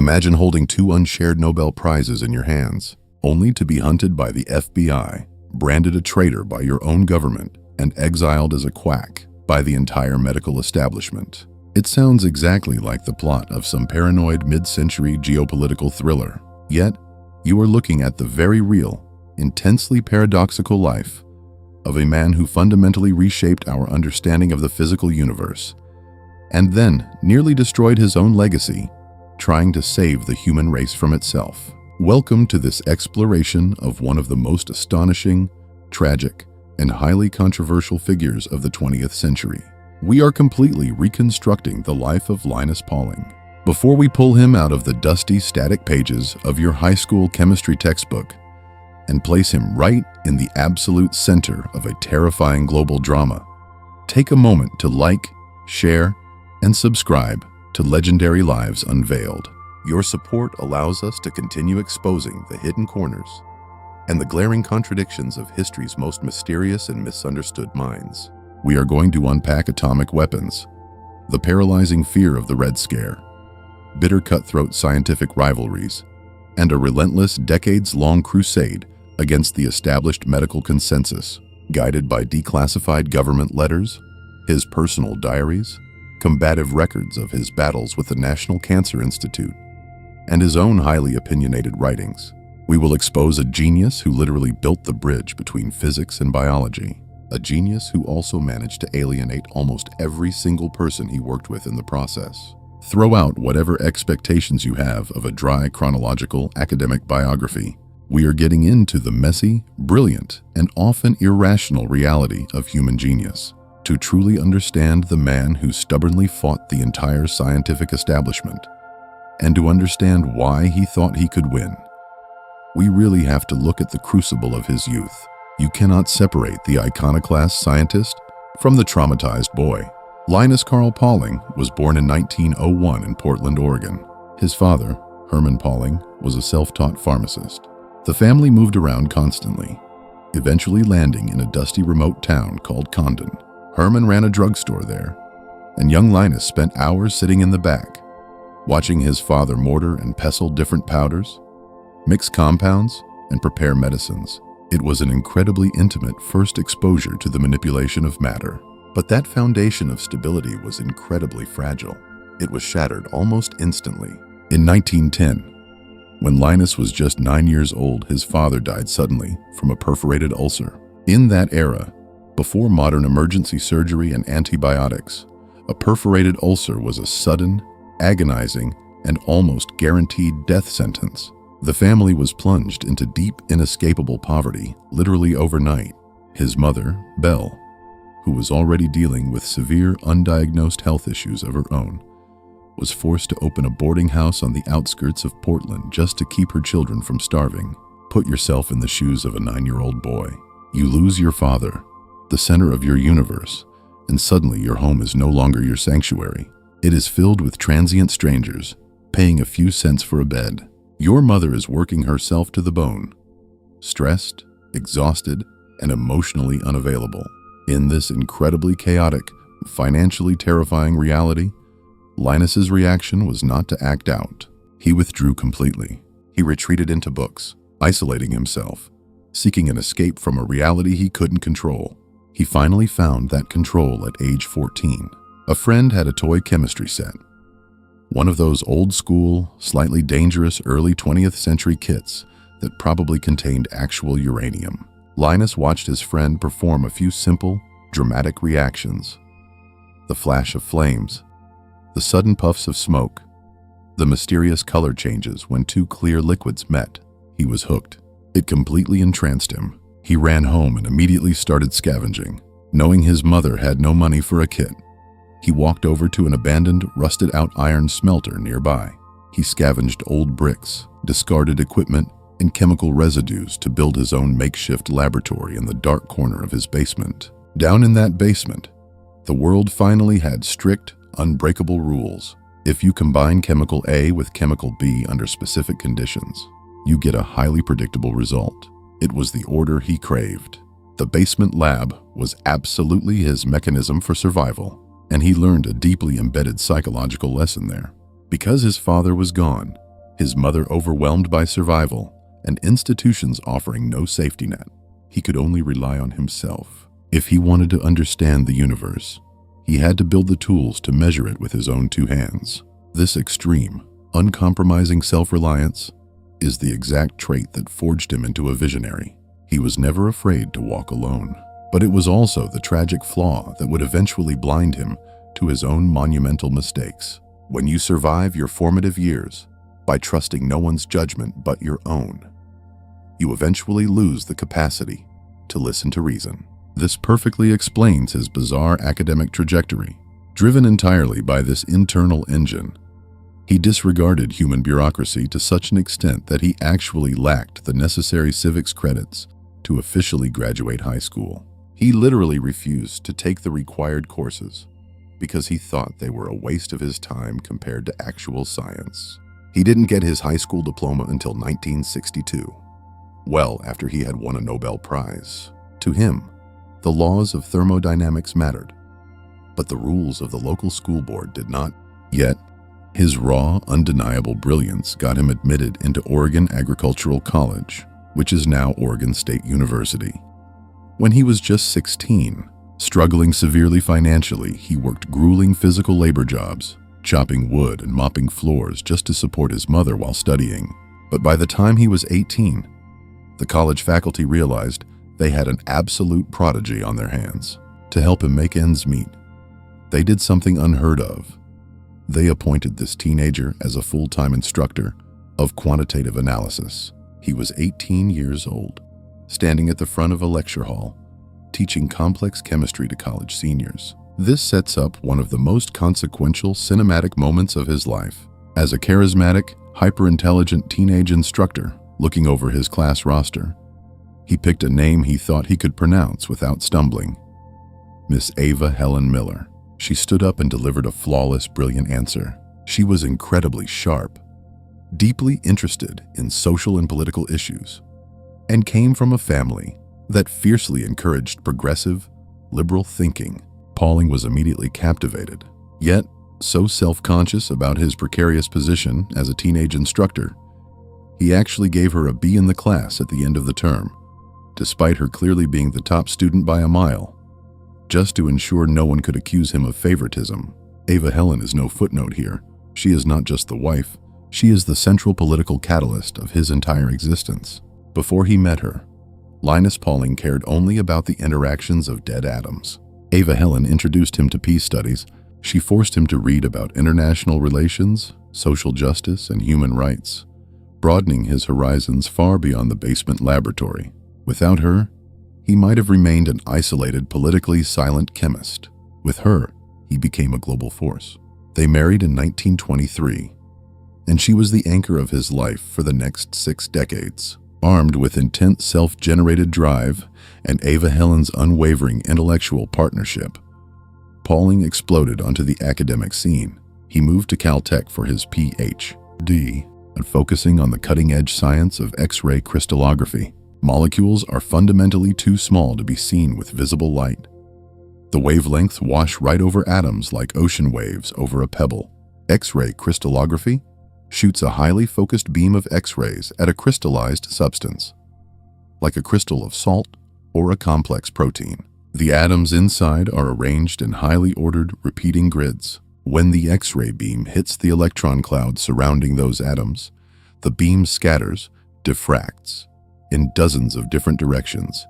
Imagine holding two unshared Nobel Prizes in your hands, only to be hunted by the FBI, branded a traitor by your own government, and exiled as a quack by the entire medical establishment. It sounds exactly like the plot of some paranoid mid-century geopolitical thriller. Yet, you are looking at the very real, intensely paradoxical life of a man who fundamentally reshaped our understanding of the physical universe, and then nearly destroyed his own legacy, trying to save the human race from itself. Welcome to this exploration of one of the most astonishing, tragic, and highly controversial figures of the 20th century. We are completely reconstructing the life of Linus Pauling. Before we pull him out of the dusty, static pages of your high school chemistry textbook and place him right in the absolute center of a terrifying global drama, take a moment to like, share, and subscribe to Legendary Lives Unveiled. Your support allows us to continue exposing the hidden corners and the glaring contradictions of history's most mysterious and misunderstood minds. We are going to unpack atomic weapons, the paralyzing fear of the Red Scare, bitter cutthroat scientific rivalries, and a relentless decades-long crusade against the established medical consensus, guided by declassified government letters, his personal diaries, combative records of his battles with the National Cancer Institute, and his own highly opinionated writings. We will expose a genius who literally built the bridge between physics and biology, a genius who also managed to alienate almost every single person he worked with in the process. Throw out whatever expectations you have of a dry chronological academic biography. We are getting into the messy, brilliant, and often irrational reality of human genius. To truly understand the man who stubbornly fought the entire scientific establishment, and to understand why he thought he could win, we really have to look at the crucible of his youth. You cannot separate the iconoclast scientist from the traumatized boy. Linus Carl Pauling was born in 1901 in Portland, Oregon. His father, Herman Pauling, was a self-taught pharmacist. The family moved around constantly, eventually landing in a dusty remote town called Condon. Herman ran a drugstore there, and young Linus spent hours sitting in the back, watching his father mortar and pestle different powders, mix compounds, and prepare medicines. It was an incredibly intimate first exposure to the manipulation of matter. But that foundation of stability was incredibly fragile. It was shattered almost instantly. In 1910, when Linus was just 9 years old, his father died suddenly from a perforated ulcer. In that era, before modern emergency surgery and antibiotics, a perforated ulcer was a sudden, agonizing, and almost guaranteed death sentence. The family was plunged into deep, inescapable poverty, literally overnight. His mother, Belle, who was already dealing with severe, undiagnosed health issues of her own, was forced to open a boarding house on the outskirts of Portland just to keep her children from starving. Put yourself in the shoes of a 9-year-old boy. You lose your father, the center of your universe, and suddenly your home is no longer your sanctuary. It is filled with transient strangers, paying a few cents for a bed. Your mother is working herself to the bone, stressed, exhausted, and emotionally unavailable. In this incredibly chaotic, financially terrifying reality, Linus's reaction was not to act out. He withdrew completely. He retreated into books, isolating himself, seeking an escape from a reality he couldn't control. He finally found that control at age 14. A friend had a toy chemistry set, one of those old-school, slightly dangerous early 20th century kits that probably contained actual uranium. Linus watched his friend perform a few simple, dramatic reactions. The flash of flames, the sudden puffs of smoke, the mysterious color changes when two clear liquids met. He was hooked. It completely entranced him. He ran home and immediately started scavenging. Knowing his mother had no money for a kit, he walked over to an abandoned, rusted-out iron smelter nearby. He scavenged old bricks, discarded equipment, and chemical residues to build his own makeshift laboratory in the dark corner of his basement. Down in that basement, the world finally had strict, unbreakable rules. If you combine chemical A with chemical B under specific conditions, you get a highly predictable result. It was the order he craved. The basement lab was absolutely his mechanism for survival, and he learned a deeply embedded psychological lesson there. Because his father was gone, his mother overwhelmed by survival, and institutions offering no safety net. He could only rely on himself. If he wanted to understand the universe, he had to build the tools to measure it with his own two hands. This extreme, uncompromising self-reliance is the exact trait that forged him into a visionary. He was never afraid to walk alone. But it was also the tragic flaw that would eventually blind him to his own monumental mistakes. When you survive your formative years by trusting no one's judgment but your own, you eventually lose the capacity to listen to reason. This perfectly explains his bizarre academic trajectory. Driven entirely by this internal engine, he disregarded human bureaucracy to such an extent that he actually lacked the necessary civics credits to officially graduate high school. He literally refused to take the required courses because he thought they were a waste of his time compared to actual science. He didn't get his high school diploma until 1962, well after he had won a Nobel Prize. To him, the laws of thermodynamics mattered, but the rules of the local school board did not. Yet, his raw, undeniable brilliance got him admitted into Oregon Agricultural College, which is now Oregon State University. When he was just 16, struggling severely financially, he worked grueling physical labor jobs, chopping wood and mopping floors just to support his mother while studying. But by the time he was 18, the college faculty realized they had an absolute prodigy on their hands. To help him make ends meet, they did something unheard of. They appointed this teenager as a full-time instructor of quantitative analysis. He was 18 years old, standing at the front of a lecture hall, teaching complex chemistry to college seniors. This sets up one of the most consequential cinematic moments of his life. As a charismatic, hyper-intelligent teenage instructor looking over his class roster, he picked a name he thought he could pronounce without stumbling: Miss Ava Helen Miller. She stood up and delivered a flawless, brilliant answer. She was incredibly sharp, deeply interested in social and political issues, and came from a family that fiercely encouraged progressive, liberal thinking. Pauling was immediately captivated. Yet, so self-conscious about his precarious position as a teenage instructor, he actually gave her a B in the class at the end of the term, despite her clearly being the top student by a mile, just to ensure no one could accuse him of favoritism. Ava Helen is no footnote here. She is not just the wife, she is the central political catalyst of his entire existence. Before he met her, Linus Pauling cared only about the interactions of dead atoms. Ava Helen introduced him to peace studies. She forced him to read about international relations, social justice, and human rights, broadening his horizons far beyond the basement laboratory. Without her, he might have remained an isolated, politically silent chemist. With her, he became a global force. They married in 1923, and she was the anchor of his life for the next 6 decades. Armed with intense self-generated drive and Ava Helen's unwavering intellectual partnership, Pauling exploded onto the academic scene. He moved to Caltech for his Ph.D. and focusing on the cutting-edge science of X-ray crystallography. Molecules are fundamentally too small to be seen with visible light. The wavelengths wash right over atoms like ocean waves over a pebble. X-ray crystallography shoots a highly focused beam of X-rays at a crystallized substance, like a crystal of salt or a complex protein. The atoms inside are arranged in highly ordered, repeating grids. When the X-ray beam hits the electron cloud surrounding those atoms, the beam scatters, diffracts, in dozens of different directions,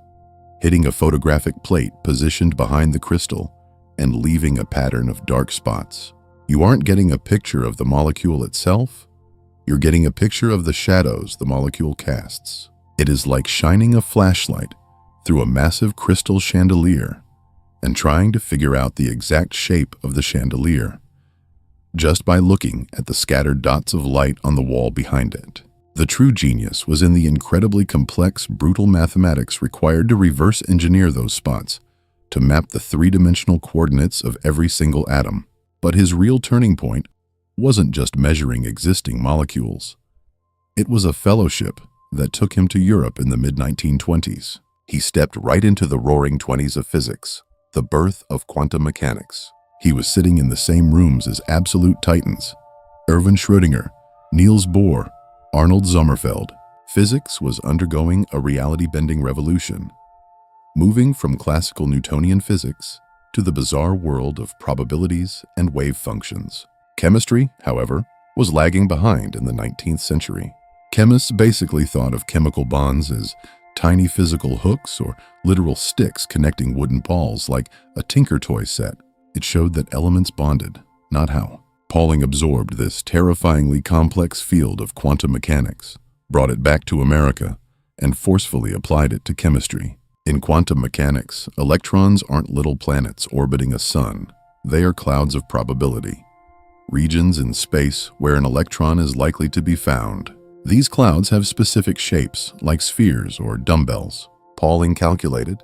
hitting a photographic plate positioned behind the crystal and leaving a pattern of dark spots. You aren't getting a picture of the molecule itself, you're getting a picture of the shadows the molecule casts. It is like shining a flashlight through a massive crystal chandelier and trying to figure out the exact shape of the chandelier just by looking at the scattered dots of light on the wall behind it. The true genius was in the incredibly complex, brutal mathematics required to reverse engineer those spots to map the three-dimensional coordinates of every single atom. But his real turning point wasn't just measuring existing molecules. It was a fellowship that took him to Europe in the mid-1920s. He stepped right into the roaring 20s of physics, the birth of quantum mechanics. He was sitting in the same rooms as absolute titans: Erwin Schrödinger, Niels Bohr, Arnold Sommerfeld. Physics was undergoing a reality-bending revolution, moving from classical Newtonian physics to the bizarre world of probabilities and wave functions. Chemistry, however, was lagging behind in the 19th century. Chemists basically thought of chemical bonds as tiny physical hooks or literal sticks connecting wooden balls like a Tinker Toy set. It showed that elements bonded, not how. Pauling absorbed this terrifyingly complex field of quantum mechanics, brought it back to America, and forcefully applied it to chemistry. In quantum mechanics, electrons aren't little planets orbiting a sun. They are clouds of probability, regions in space where an electron is likely to be found. These clouds have specific shapes, like spheres or dumbbells. Pauling calculated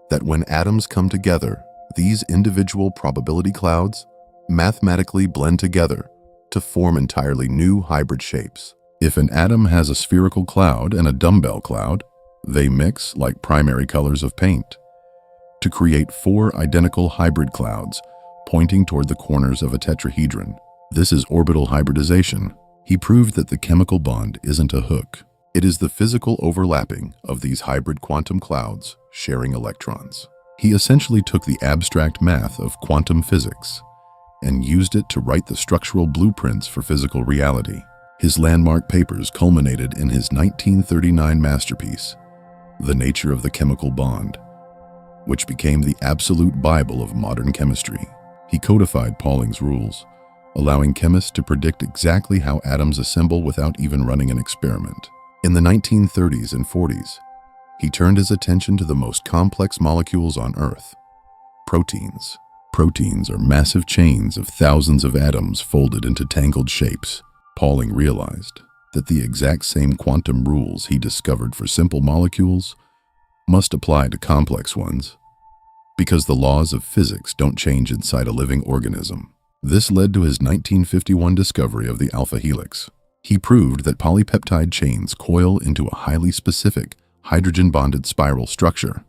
that when atoms come together, these individual probability clouds mathematically blend together to form entirely new hybrid shapes. If an atom has a spherical cloud and a dumbbell cloud, they mix like primary colors of paint to create 4 identical hybrid clouds pointing toward the corners of a tetrahedron. This is orbital hybridization. He proved that the chemical bond isn't a hook. It is the physical overlapping of these hybrid quantum clouds sharing electrons. He essentially took the abstract math of quantum physics and used it to write the structural blueprints for physical reality. His landmark papers culminated in his 1939 masterpiece, The Nature of the Chemical Bond, which became the absolute Bible of modern chemistry. He codified Pauling's rules, allowing chemists to predict exactly how atoms assemble without even running an experiment. In the 1930s and 40s, he turned his attention to the most complex molecules on Earth, proteins. Proteins are massive chains of thousands of atoms folded into tangled shapes. Pauling realized that the exact same quantum rules he discovered for simple molecules must apply to complex ones, because the laws of physics don't change inside a living organism. This led to his 1951 discovery of the alpha helix. He proved that polypeptide chains coil into a highly specific hydrogen-bonded spiral structure,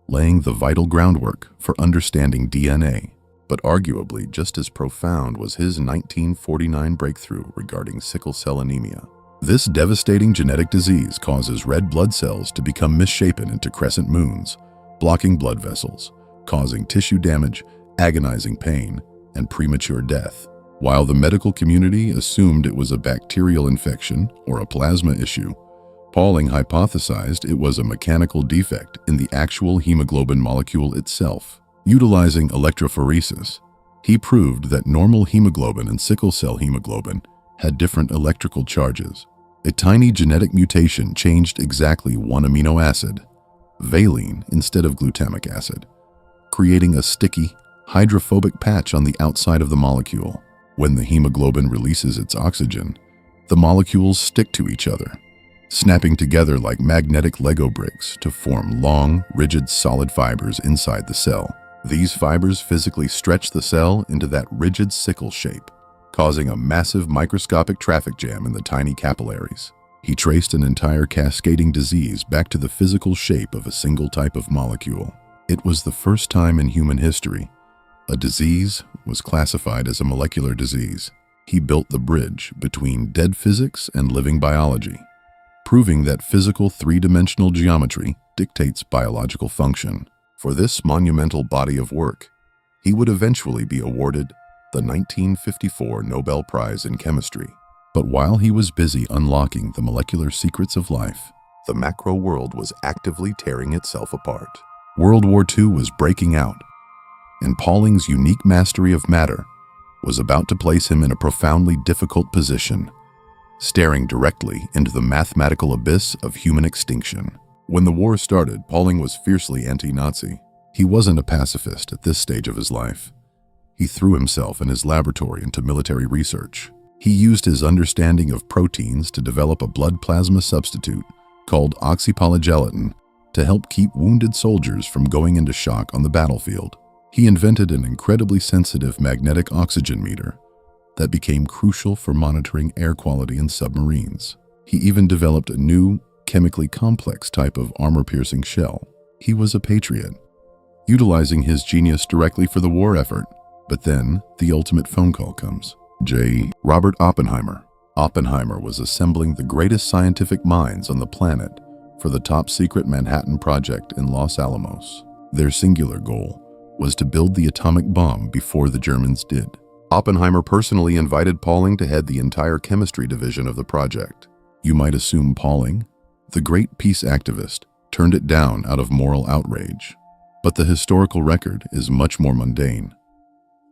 laying the vital groundwork for understanding DNA. But arguably just as profound was his 1949 breakthrough regarding sickle cell anemia. This devastating genetic disease causes red blood cells to become misshapen into crescent moons, blocking blood vessels, causing tissue damage, agonizing pain, and premature death. While the medical community assumed it was a bacterial infection or a plasma issue, Pauling hypothesized it was a mechanical defect in the actual hemoglobin molecule itself. Utilizing electrophoresis, he proved that normal hemoglobin and sickle cell hemoglobin had different electrical charges. A tiny genetic mutation changed exactly one amino acid, valine instead of glutamic acid, creating a sticky, hydrophobic patch on the outside of the molecule. When the hemoglobin releases its oxygen, the molecules stick to each other, snapping together like magnetic Lego bricks to form long, rigid, solid fibers inside the cell. These fibers physically stretch the cell into that rigid sickle shape, causing a massive microscopic traffic jam in the tiny capillaries. He traced an entire cascading disease back to the physical shape of a single type of molecule. It was the first time in human history a disease was classified as a molecular disease. He built the bridge between dead physics and living biology, proving that physical three-dimensional geometry dictates biological function. For this monumental body of work, he would eventually be awarded the 1954 Nobel Prize in Chemistry. But while he was busy unlocking the molecular secrets of life, the macro world was actively tearing itself apart. World War II was breaking out, and Pauling's unique mastery of matter was about to place him in a profoundly difficult position, staring directly into the mathematical abyss of human extinction. When the war started, Pauling was fiercely anti-Nazi. He wasn't a pacifist at this stage of his life. He threw himself and his laboratory into military research. He used his understanding of proteins to develop a blood plasma substitute called oxypolygelatin to help keep wounded soldiers from going into shock on the battlefield. He invented an incredibly sensitive magnetic oxygen meter that became crucial for monitoring air quality in submarines. He even developed a new, chemically complex type of armor-piercing shell. He was a patriot, utilizing his genius directly for the war effort. But then, the ultimate phone call comes. Robert Oppenheimer, Oppenheimer was assembling the greatest scientific minds on the planet for the top-secret Manhattan Project in Los Alamos. Their singular goal was to build the atomic bomb before the Germans did. Oppenheimer personally invited Pauling to head the entire chemistry division of the project. You might assume Pauling, the great peace activist, turned it down out of moral outrage. But the historical record is much more mundane,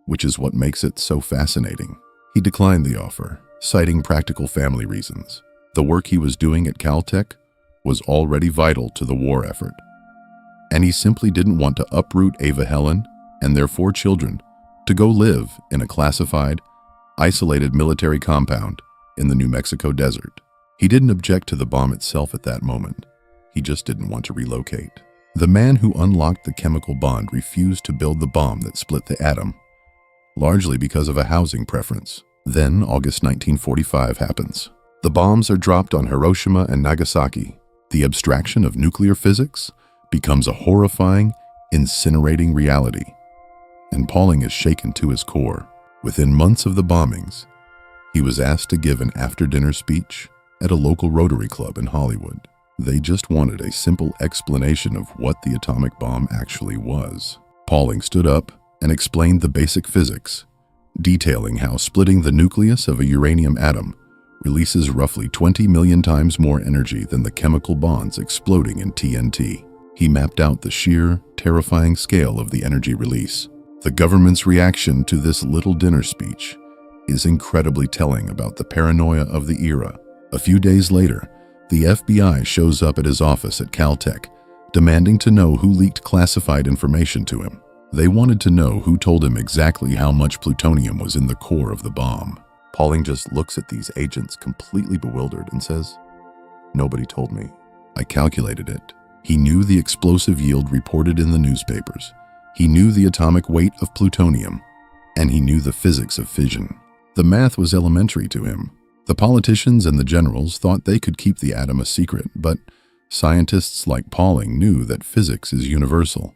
which is what makes it so fascinating. He declined the offer, citing practical family reasons. The work he was doing at Caltech was already vital to the war effort, and he simply didn't want to uproot Ava Helen and their 4 children to go live in a classified, isolated military compound in the New Mexico desert. He didn't object to the bomb itself at that moment. He just didn't want to relocate. The man who unlocked the chemical bond refused to build the bomb that split the atom, largely because of a housing preference. Then, August 1945 happens. The bombs are dropped on Hiroshima and Nagasaki. The abstraction of nuclear physics becomes a horrifying, incinerating reality. And Pauling is shaken to his core. Within months of the bombings, he was asked to give an after-dinner speech at a local Rotary Club in Hollywood. They just wanted a simple explanation of what the atomic bomb actually was. Pauling stood up and explained the basic physics, detailing how splitting the nucleus of a uranium atom releases roughly 20 million times more energy than the chemical bonds exploding in TNT. He mapped out the sheer, terrifying scale of the energy release. The government's reaction to this little dinner speech is incredibly telling about the paranoia of the era. A few days later, the FBI shows up at his office at Caltech, demanding to know who leaked classified information to him. They wanted to know who told him exactly how much plutonium was in the core of the bomb. Pauling just looks at these agents completely bewildered and says, "Nobody told me. I calculated it." He knew the explosive yield reported in the newspapers. He knew the atomic weight of plutonium, and he knew the physics of fission. The math was elementary to him. The politicians and the generals thought they could keep the atom a secret, but scientists like Pauling knew that physics is universal.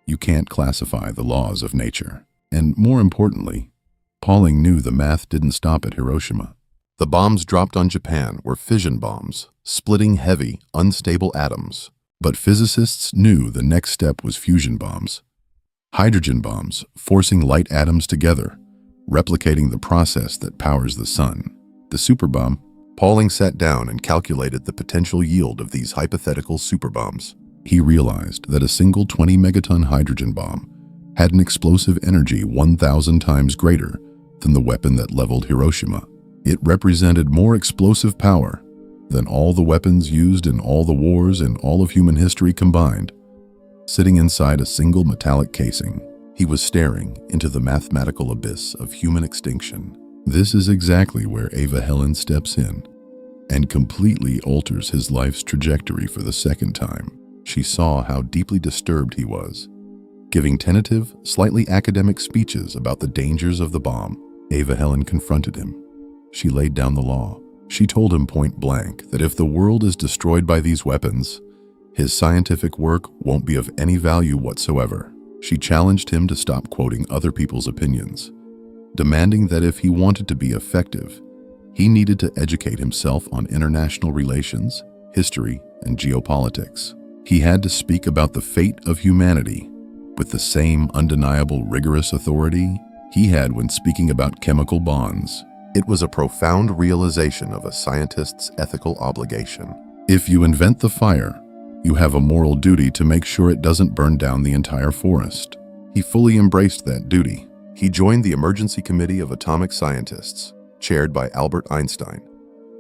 You can't classify the laws of nature. And more importantly, Pauling knew the math didn't stop at Hiroshima. The bombs dropped on Japan were fission bombs, splitting heavy, unstable atoms. But physicists knew the next step was fusion bombs. Hydrogen bombs, forcing light atoms together, replicating the process that powers the sun. The superbomb. Pauling sat down and calculated the potential yield of these hypothetical superbombs. He realized that a single 20-megaton hydrogen bomb had an explosive energy 1,000 times greater than the weapon that leveled Hiroshima. It represented more explosive power than all the weapons used in all the wars in all of human history combined. Sitting inside a single metallic casing, he was staring into the mathematical abyss of human extinction. This is exactly where Ava Helen steps in and completely alters his life's trajectory for the second time. She saw how deeply disturbed he was, giving tentative, slightly academic speeches about the dangers of the bomb. Ava Helen confronted him. She laid down the law. She told him point blank that if the world is destroyed by these weapons, his scientific work won't be of any value whatsoever. She challenged him to stop quoting other people's opinions, demanding that if he wanted to be effective, he needed to educate himself on international relations, history, and geopolitics. He had to speak about the fate of humanity with the same undeniable, rigorous authority he had when speaking about chemical bonds. It was a profound realization of a scientist's ethical obligation. If you invent the fire, you have a moral duty to make sure it doesn't burn down the entire forest. He fully embraced that duty. He joined the Emergency Committee of Atomic Scientists, chaired by Albert Einstein,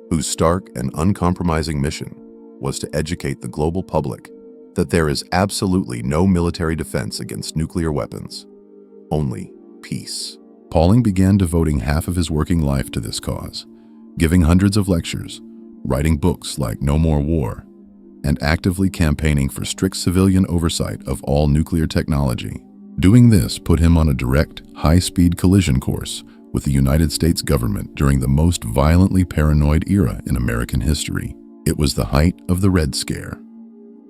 whose stark and uncompromising mission was to educate the global public that there is absolutely no military defense against nuclear weapons, only peace. Pauling began devoting half of his working life to this cause, giving hundreds of lectures, writing books like No More War, and actively campaigning for strict civilian oversight of all nuclear technology. Doing this put him on a direct, high-speed collision course with the United States government during the most violently paranoid era in American history. It was the height of the Red Scare,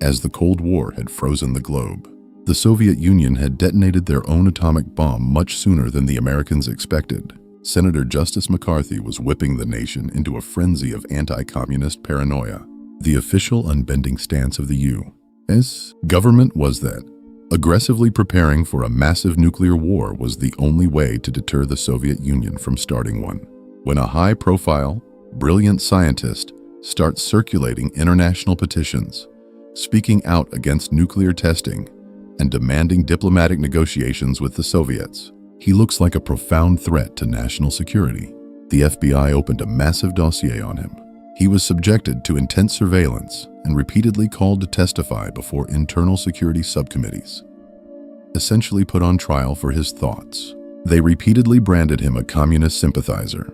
as the Cold War had frozen the globe. The Soviet Union had detonated their own atomic bomb much sooner than the Americans expected. Senator Justice McCarthy was whipping the nation into a frenzy of anti-communist paranoia. The official unbending stance of the U.S. government was that aggressively preparing for a massive nuclear war was the only way to deter the Soviet Union from starting one. When a high-profile, brilliant scientist starts circulating international petitions, speaking out against nuclear testing, and demanding diplomatic negotiations with the Soviets, he looks like a profound threat to national security. The FBI opened a massive dossier on him. He was subjected to intense surveillance and repeatedly called to testify before internal security subcommittees, essentially put on trial for his thoughts. They repeatedly branded him a communist sympathizer,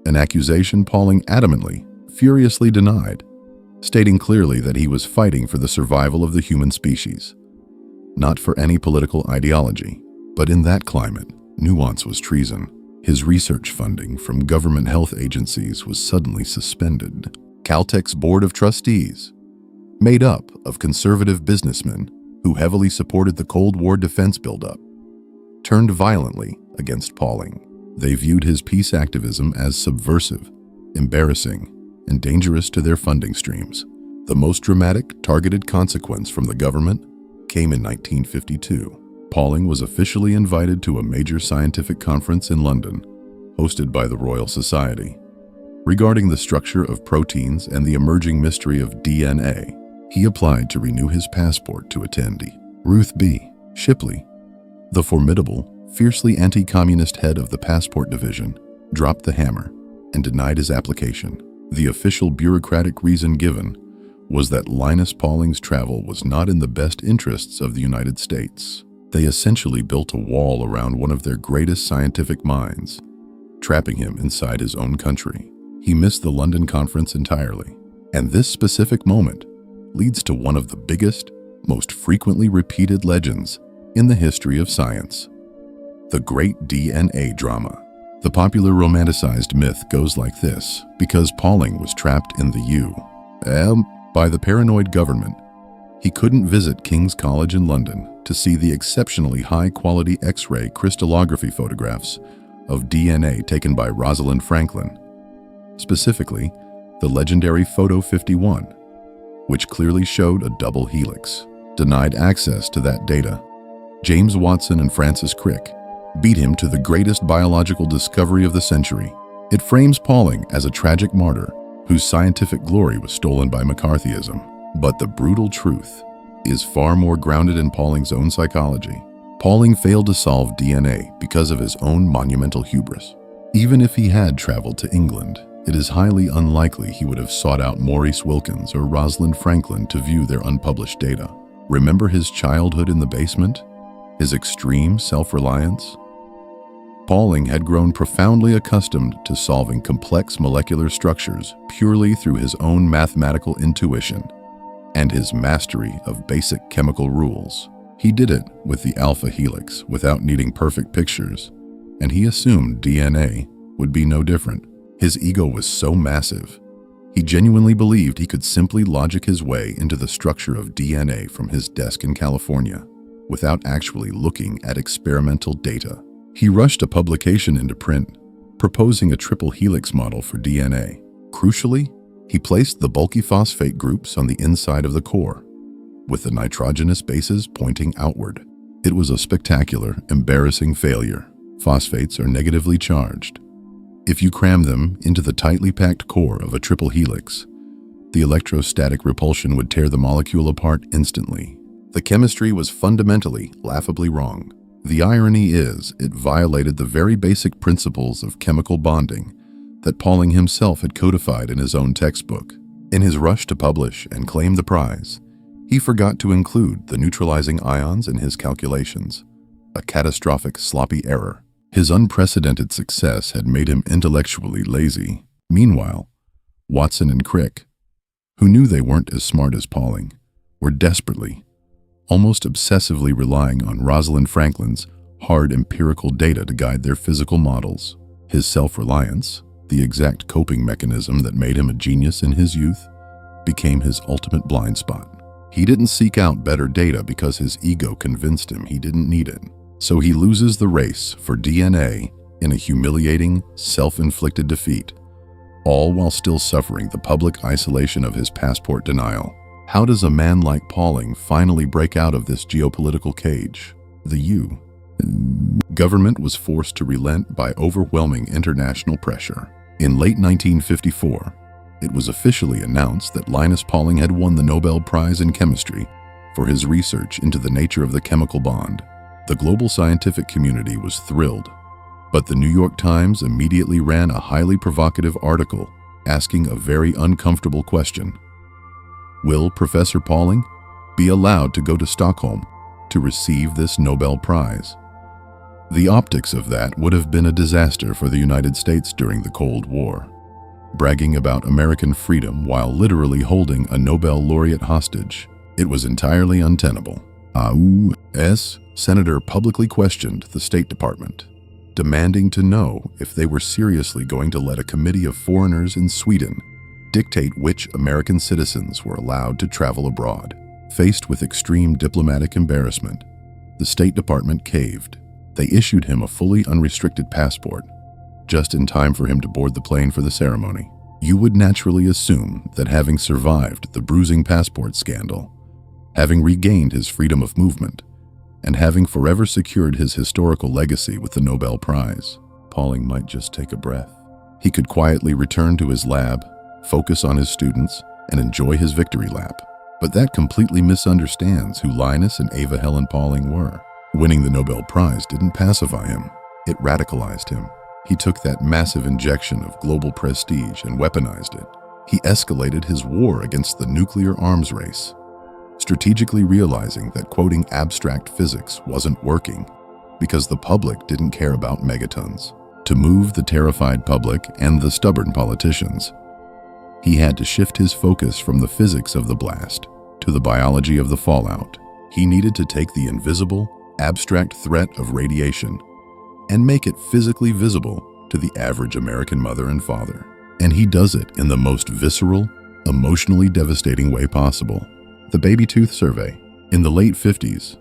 an accusation Pauling adamantly, furiously denied, stating clearly that he was fighting for the survival of the human species, not for any political ideology. But in that climate, nuance was treason. His research funding from government health agencies was suddenly suspended. Caltech's board of trustees, made up of conservative businessmen who heavily supported the Cold War defense buildup, turned violently against Pauling. They viewed his peace activism as subversive, embarrassing, and dangerous to their funding streams. The most dramatic, targeted consequence from the government came in 1952. Pauling was officially invited to a major scientific conference in London, hosted by the Royal Society, regarding the structure of proteins and the emerging mystery of DNA. He applied to renew his passport to attend. Ruth B. Shipley, the formidable, fiercely anti-communist head of the passport division, dropped the hammer and denied his application. The official bureaucratic reason given was that Linus Pauling's travel was not in the best interests of the United States. They essentially built a wall around one of their greatest scientific minds, trapping him inside his own country. He missed the London conference entirely. And this specific moment leads to one of the biggest, most frequently repeated legends in the history of science: the Great DNA Drama. The popular romanticized myth goes like this: because Pauling was trapped in the U.S. by the paranoid government, he couldn't visit King's College in London to see the exceptionally high-quality X-ray crystallography photographs of DNA taken by Rosalind Franklin, specifically the legendary Photo 51, which clearly showed a double helix. Denied access to that data, James Watson and Francis Crick beat him to the greatest biological discovery of the century. It frames Pauling as a tragic martyr whose scientific glory was stolen by McCarthyism. But the brutal truth is far more grounded in Pauling's own psychology. Pauling failed to solve DNA because of his own monumental hubris. Even if he had traveled to England, it is highly unlikely he would have sought out Maurice Wilkins or Rosalind Franklin to view their unpublished data. Remember his childhood in the basement? His extreme self-reliance? Pauling had grown profoundly accustomed to solving complex molecular structures purely through his own mathematical intuition and his mastery of basic chemical rules. He did it with the alpha helix without needing perfect pictures, and he assumed DNA would be no different. His ego was so massive, he genuinely believed he could simply logic his way into the structure of DNA from his desk in California without actually looking at experimental data. He rushed a publication into print, proposing a triple helix model for DNA. Crucially, he placed the bulky phosphate groups on the inside of the core, with the nitrogenous bases pointing outward. It was a spectacular, embarrassing failure. Phosphates are negatively charged. If you cram them into the tightly packed core of a triple helix, the electrostatic repulsion would tear the molecule apart instantly. The chemistry was fundamentally, laughably wrong. The irony is, it violated the very basic principles of chemical bonding that Pauling himself had codified in his own textbook. In his rush to publish and claim the prize, he forgot to include the neutralizing ions in his calculations, a catastrophic, sloppy error. His unprecedented success had made him intellectually lazy. Meanwhile, Watson and Crick, who knew they weren't as smart as Pauling, were desperately, almost obsessively relying on Rosalind Franklin's hard empirical data to guide their physical models. His self-reliance, the exact coping mechanism that made him a genius in his youth, became his ultimate blind spot. He didn't seek out better data because his ego convinced him he didn't need it. So he loses the race for DNA in a humiliating, self-inflicted defeat, all while still suffering the public isolation of his passport denial. How does a man like Pauling finally break out of this geopolitical cage? The U. Government was forced to relent by overwhelming international pressure. In late 1954, it was officially announced that Linus Pauling had won the Nobel Prize in Chemistry for his research into the nature of the chemical bond. The global scientific community was thrilled, but the New York Times immediately ran a highly provocative article asking a very uncomfortable question. Will Professor Pauling be allowed to go to Stockholm to receive this Nobel Prize? The optics of that would have been a disaster for the United States during the Cold War. Bragging about American freedom while literally holding a Nobel Laureate hostage, it was entirely untenable. U.S. Senator publicly questioned the State Department, demanding to know if they were seriously going to let a committee of foreigners in Sweden dictate which American citizens were allowed to travel abroad. Faced with extreme diplomatic embarrassment, the State Department caved. They issued him a fully unrestricted passport, just in time for him to board the plane for the ceremony. You would naturally assume that having survived the bruising passport scandal, having regained his freedom of movement, and having forever secured his historical legacy with the Nobel Prize, Pauling might just take a breath. He could quietly return to his lab, focus on his students, and enjoy his victory lap. But that completely misunderstands who Linus and Ava Helen Pauling were. Winning the Nobel Prize didn't pacify him, it radicalized him. He took that massive injection of global prestige and weaponized it. He escalated his war against the nuclear arms race, strategically realizing that quoting abstract physics wasn't working because the public didn't care about megatons. To move the terrified public and the stubborn politicians, he had to shift his focus from the physics of the blast to the biology of the fallout. He needed to take the invisible, abstract threat of radiation and make it physically visible to the average American mother and father. And he does it in the most visceral, emotionally devastating way possible. The baby tooth survey. In the late 50s,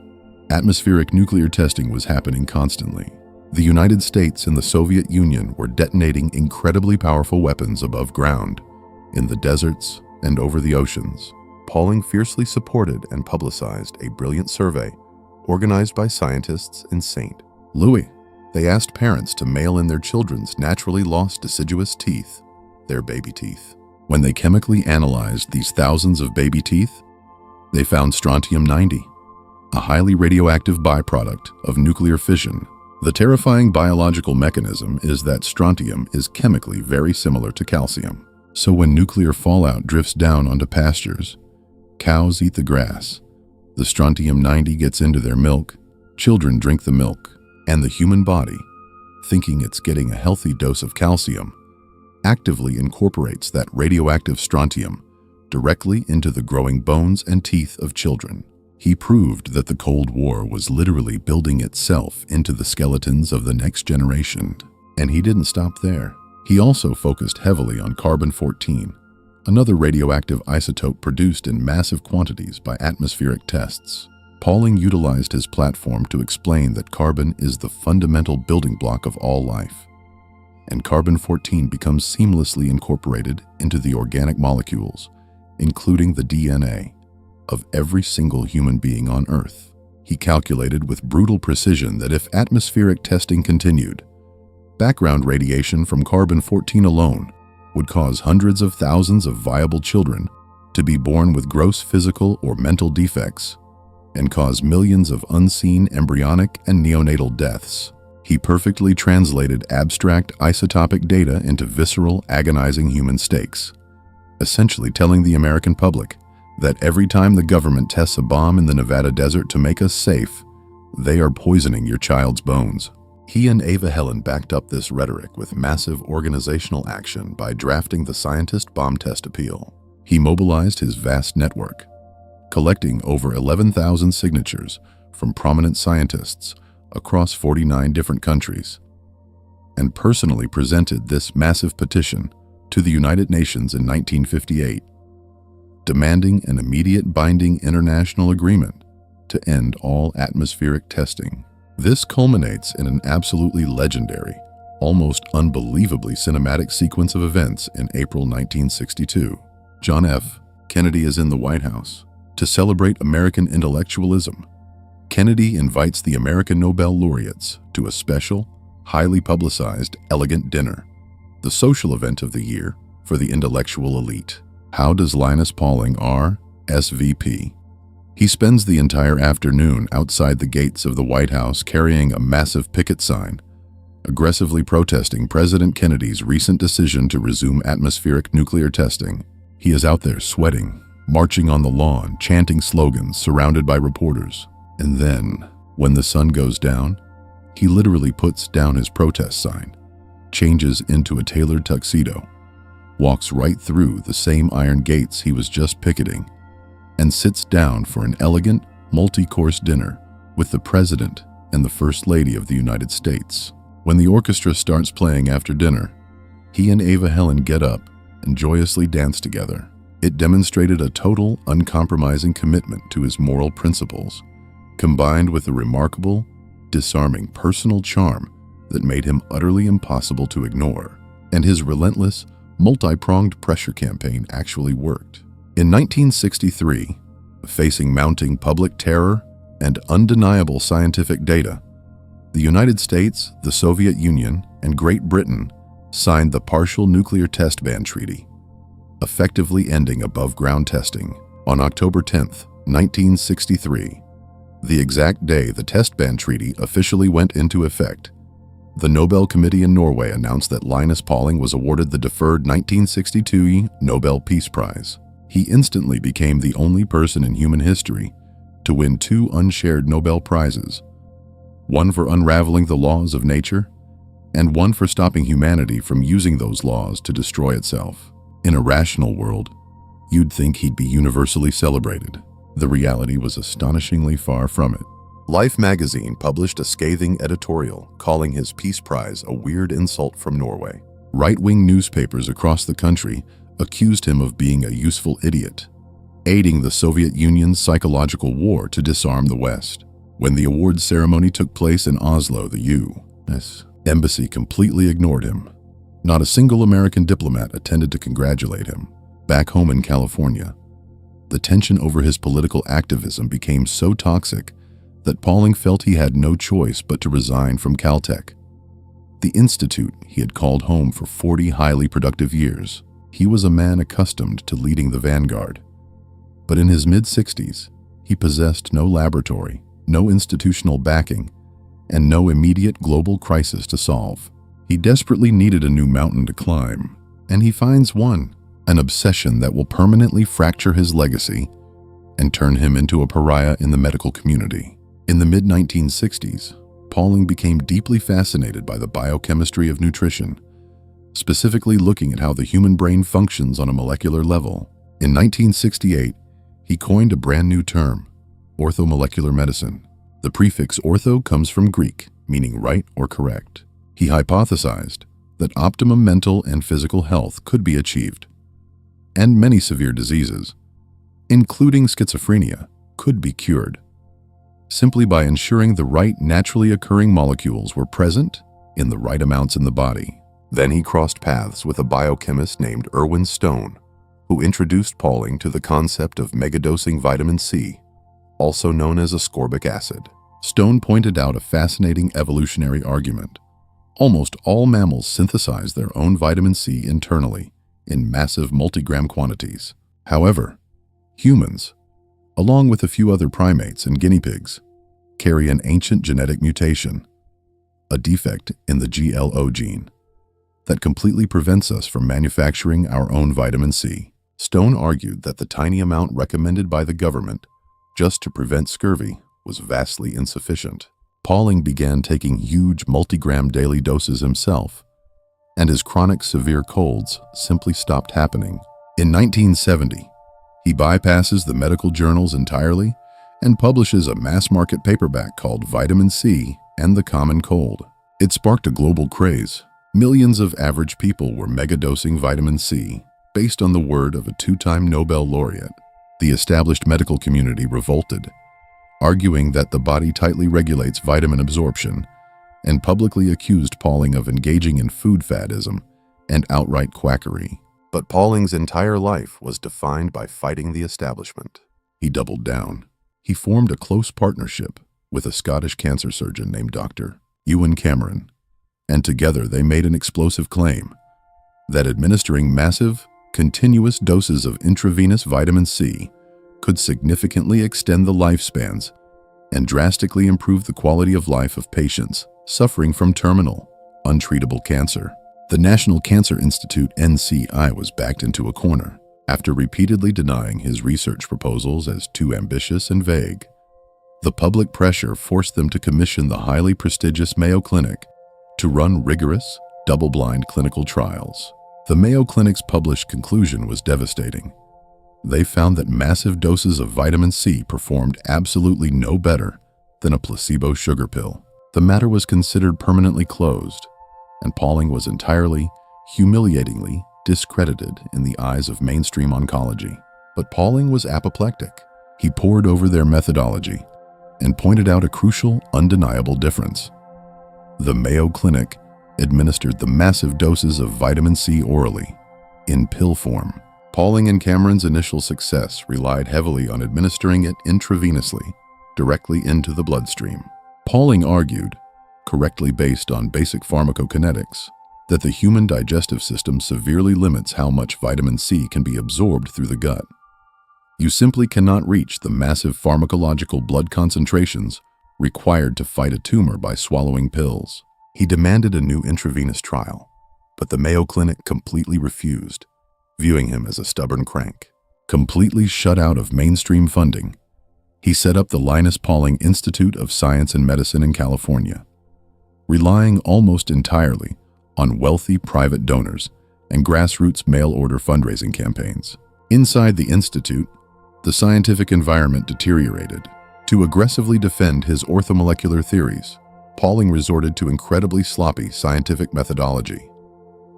atmospheric nuclear testing was happening constantly. The United States and the Soviet Union were detonating incredibly powerful weapons above ground, in the deserts and over the oceans. Pauling fiercely supported and publicized a brilliant survey organized by scientists in St. Louis. They asked parents to mail in their children's naturally lost deciduous teeth, their baby teeth. When they chemically analyzed these thousands of baby teeth, they found strontium-90, a highly radioactive byproduct of nuclear fission. The terrifying biological mechanism is that strontium is chemically very similar to calcium. So when nuclear fallout drifts down onto pastures, cows eat the grass, the strontium-90 gets into their milk, children drink the milk, and the human body, thinking it's getting a healthy dose of calcium, actively incorporates that radioactive strontium directly into the growing bones and teeth of children. He proved that the Cold War was literally building itself into the skeletons of the next generation. And he didn't stop there. He also focused heavily on carbon-14, another radioactive isotope produced in massive quantities by atmospheric tests. Pauling utilized his platform to explain that carbon is the fundamental building block of all life, and carbon-14 becomes seamlessly incorporated into the organic molecules, including the DNA, of every single human being on Earth. He calculated with brutal precision that if atmospheric testing continued, background radiation from carbon-14 alone would cause hundreds of thousands of viable children to be born with gross physical or mental defects and cause millions of unseen embryonic and neonatal deaths. He perfectly translated abstract isotopic data into visceral, agonizing human stakes, essentially telling the American public that every time the government tests a bomb in the Nevada desert to make us safe, they are poisoning your child's bones. He and Ava Helen backed up this rhetoric with massive organizational action by drafting the Scientist Bomb Test Appeal. He mobilized his vast network, collecting over 11,000 signatures from prominent scientists across 49 different countries, and personally presented this massive petition to the United Nations in 1958, demanding an immediate binding international agreement to end all atmospheric testing. This culminates in an absolutely legendary, almost unbelievably cinematic sequence of events in April 1962. John F. Kennedy is in the White House. To celebrate American intellectualism, Kennedy invites the American Nobel Laureates to a special, highly publicized, elegant dinner, the social event of the year for the intellectual elite. How does Linus Pauling, RSVP? He spends the entire afternoon outside the gates of the White House carrying a massive picket sign, aggressively protesting President Kennedy's recent decision to resume atmospheric nuclear testing. He is out there sweating, marching on the lawn, chanting slogans, surrounded by reporters. And then, when the sun goes down, he literally puts down his protest sign, changes into a tailored tuxedo, walks right through the same iron gates he was just picketing, and sits down for an elegant, multi-course dinner with the President and the First Lady of the United States. When the orchestra starts playing after dinner, he and Ava Helen get up and joyously dance together. It demonstrated a total, uncompromising commitment to his moral principles, combined with a remarkable, disarming personal charm that made him utterly impossible to ignore. And his relentless, multi-pronged pressure campaign actually worked. In 1963, facing mounting public terror and undeniable scientific data, the United States, the Soviet Union, and Great Britain signed the Partial Nuclear Test Ban Treaty, effectively ending above-ground testing on October 10, 1963, the exact day the Test Ban Treaty officially went into effect. The Nobel Committee in Norway announced that Linus Pauling was awarded the deferred 1962 Nobel Peace Prize. He instantly became the only person in human history to win 2 unshared Nobel Prizes, one for unraveling the laws of nature, and one for stopping humanity from using those laws to destroy itself. In a rational world, you'd think he'd be universally celebrated. The reality was astonishingly far from it. Life magazine published a scathing editorial calling his Peace Prize a weird insult from Norway. Right-wing newspapers across the country accused him of being a useful idiot, aiding the Soviet Union's psychological war to disarm the West. When the awards ceremony took place in Oslo, the U.S. Embassy completely ignored him. Not a single American diplomat attended to congratulate him. Back home in California, the tension over his political activism became so toxic that Pauling felt he had no choice but to resign from Caltech, the institute he had called home for 40 highly productive years. He was a man accustomed to leading the vanguard. But in his mid-60s, he possessed no laboratory, no institutional backing, and no immediate global crisis to solve. He desperately needed a new mountain to climb, and he finds one, an obsession that will permanently fracture his legacy and turn him into a pariah in the medical community. In the mid-1960s, Pauling became deeply fascinated by the biochemistry of nutrition, specifically looking at how the human brain functions on a molecular level. In 1968, he coined a brand new term, orthomolecular medicine. The prefix ortho comes from Greek, meaning right or correct. He hypothesized that optimum mental and physical health could be achieved, and many severe diseases, including schizophrenia, could be cured, simply by ensuring the right naturally occurring molecules were present in the right amounts in the body. Then he crossed paths with a biochemist named Erwin Stone, who introduced Pauling to the concept of megadosing vitamin C, also known as ascorbic acid. Stone pointed out a fascinating evolutionary argument. Almost all mammals synthesize their own vitamin C internally in massive multigram quantities. However, humans, along with a few other primates and guinea pigs, carry an ancient genetic mutation, a defect in the GLO gene, that completely prevents us from manufacturing our own vitamin C. Stone argued that the tiny amount recommended by the government just to prevent scurvy was vastly insufficient. Pauling began taking huge multigram daily doses himself, and his chronic severe colds simply stopped happening. In 1970, he bypasses the medical journals entirely and publishes a mass-market paperback called Vitamin C and the Common Cold. It sparked a global craze. Millions of average people were megadosing vitamin C, based on the word of a 2-time Nobel laureate. The established medical community revolted, arguing that the body tightly regulates vitamin absorption and publicly accused Pauling of engaging in food faddism and outright quackery. But Pauling's entire life was defined by fighting the establishment. He doubled down. He formed a close partnership with a Scottish cancer surgeon named Dr. Ewan Cameron, and together they made an explosive claim that administering massive, continuous doses of intravenous vitamin C could significantly extend the lifespans and drastically improve the quality of life of patients suffering from terminal, untreatable cancer. The National Cancer Institute (NCI) was backed into a corner after repeatedly denying his research proposals as too ambitious and vague. The public pressure forced them to commission the highly prestigious Mayo Clinic to run rigorous, double-blind clinical trials. The Mayo Clinic's published conclusion was devastating. They found that massive doses of vitamin C performed absolutely no better than a placebo sugar pill. The matter was considered permanently closed, and Pauling was entirely, humiliatingly discredited in the eyes of mainstream oncology. But Pauling was apoplectic. He pored over their methodology and pointed out a crucial, undeniable difference. The Mayo Clinic administered the massive doses of vitamin C orally, in pill form. Pauling and Cameron's initial success relied heavily on administering it intravenously, directly into the bloodstream. Pauling argued, correctly based on basic pharmacokinetics, that the human digestive system severely limits how much vitamin C can be absorbed through the gut. You simply cannot reach the massive pharmacological blood concentrations required to fight a tumor by swallowing pills. He demanded a new intravenous trial, but the Mayo Clinic completely refused, viewing him as a stubborn crank. Completely shut out of mainstream funding, he set up the Linus Pauling Institute of Science and Medicine in California, relying almost entirely on wealthy private donors and grassroots mail-order fundraising campaigns. Inside the institute, the scientific environment deteriorated. To aggressively defend his orthomolecular theories, Pauling resorted to incredibly sloppy scientific methodology,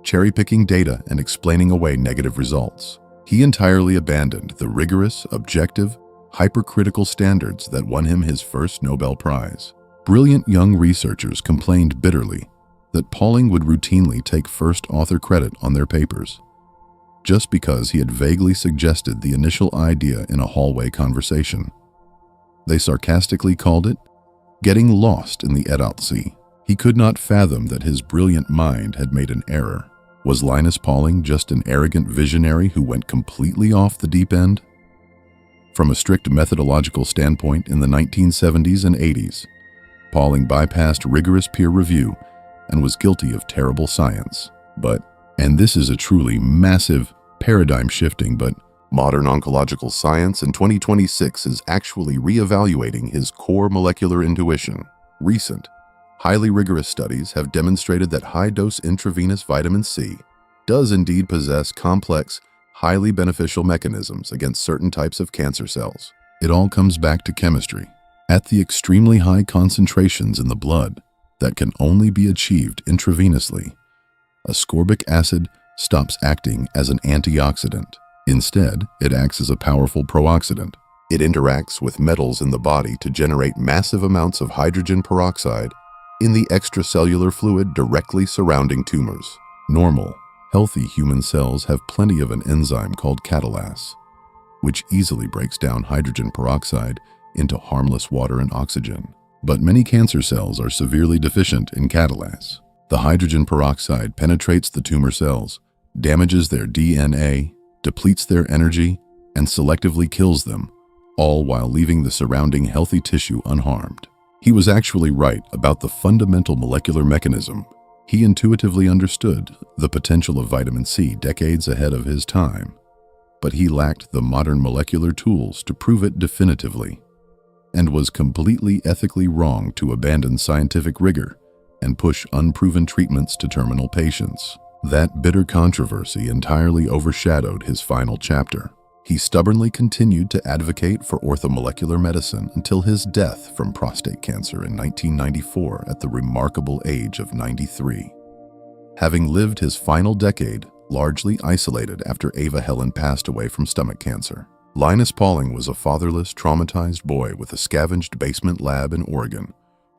cherry-picking data and explaining away negative results. He entirely abandoned the rigorous, objective, hypercritical standards that won him his first Nobel Prize. Brilliant young researchers complained bitterly that Pauling would routinely take first author credit on their papers, just because he had vaguely suggested the initial idea in a hallway conversation. They sarcastically called it getting lost in the Edaltsee. He could not fathom that his brilliant mind had made an error. Was Linus Pauling just an arrogant visionary who went completely off the deep end? From a strict methodological standpoint in the 1970s and 80s, Pauling bypassed rigorous peer review and was guilty of terrible science. But, and this is a truly massive, paradigm-shifting but modern oncological science in 2026 is actually re-evaluating his core molecular intuition. Recent, highly rigorous studies have demonstrated that high-dose intravenous vitamin C does indeed possess complex, highly beneficial mechanisms against certain types of cancer cells. It all comes back to chemistry. At the extremely high concentrations in the blood that can only be achieved intravenously, ascorbic acid stops acting as an antioxidant. Instead, it acts as a powerful pro-oxidant. It interacts with metals in the body to generate massive amounts of hydrogen peroxide in the extracellular fluid directly surrounding tumors. Normal, healthy human cells have plenty of an enzyme called catalase, which easily breaks down hydrogen peroxide into harmless water and oxygen. But many cancer cells are severely deficient in catalase. The hydrogen peroxide penetrates the tumor cells, damages their DNA, depletes their energy, and selectively kills them, all while leaving the surrounding healthy tissue unharmed. He was actually right about the fundamental molecular mechanism. He intuitively understood the potential of vitamin C decades ahead of his time, but he lacked the modern molecular tools to prove it definitively, and was completely ethically wrong to abandon scientific rigor and push unproven treatments to terminal patients. That bitter controversy entirely overshadowed his final chapter. He stubbornly continued to advocate for orthomolecular medicine until his death from prostate cancer in 1994 at the remarkable age of 93. Having lived his final decade largely isolated after Ava Helen passed away from stomach cancer, Linus Pauling was a fatherless, traumatized boy with a scavenged basement lab in Oregon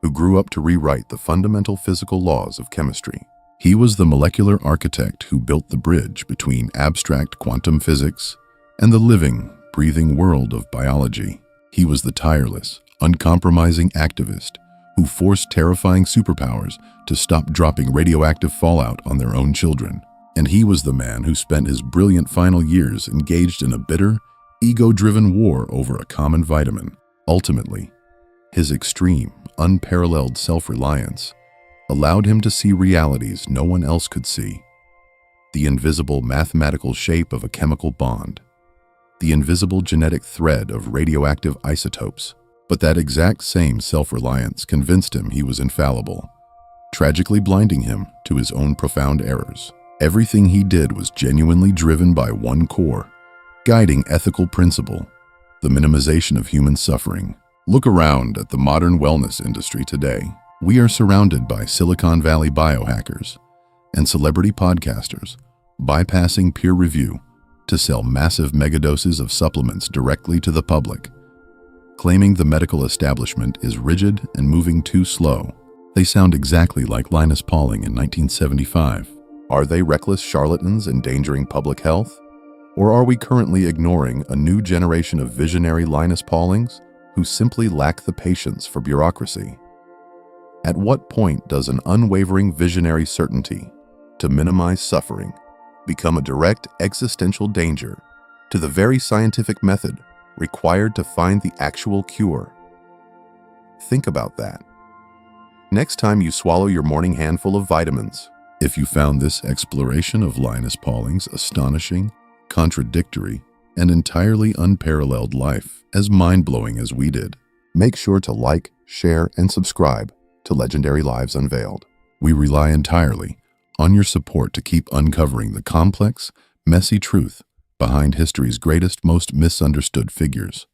who grew up to rewrite the fundamental physical laws of chemistry. He was the molecular architect who built the bridge between abstract quantum physics and the living, breathing world of biology. He was the tireless, uncompromising activist who forced terrifying superpowers to stop dropping radioactive fallout on their own children. And he was the man who spent his brilliant final years engaged in a bitter, ego-driven war over a common vitamin. Ultimately, his extreme, unparalleled self-reliance allowed him to see realities no one else could see. The invisible mathematical shape of a chemical bond, the invisible genetic thread of radioactive isotopes. But that exact same self-reliance convinced him he was infallible, tragically blinding him to his own profound errors. Everything he did was genuinely driven by one core, guiding ethical principle: the minimization of human suffering. Look around at the modern wellness industry today. We are surrounded by Silicon Valley biohackers and celebrity podcasters bypassing peer review to sell massive megadoses of supplements directly to the public, claiming the medical establishment is rigid and moving too slow. They sound exactly like Linus Pauling in 1975. Are they reckless charlatans endangering public health? Or are we currently ignoring a new generation of visionary Linus Paulings who simply lack the patience for bureaucracy? At what point does an unwavering visionary certainty to minimize suffering become a direct existential danger to the very scientific method required to find the actual cure? Think about that next time you swallow your morning handful of vitamins. If you found this exploration of Linus Pauling's astonishing, contradictory, and entirely unparalleled life as mind-blowing as we did, make sure to like, share, and subscribe to Legendary Lives Unveiled. We rely entirely on your support to keep uncovering the complex, messy truth behind history's greatest, most misunderstood figures.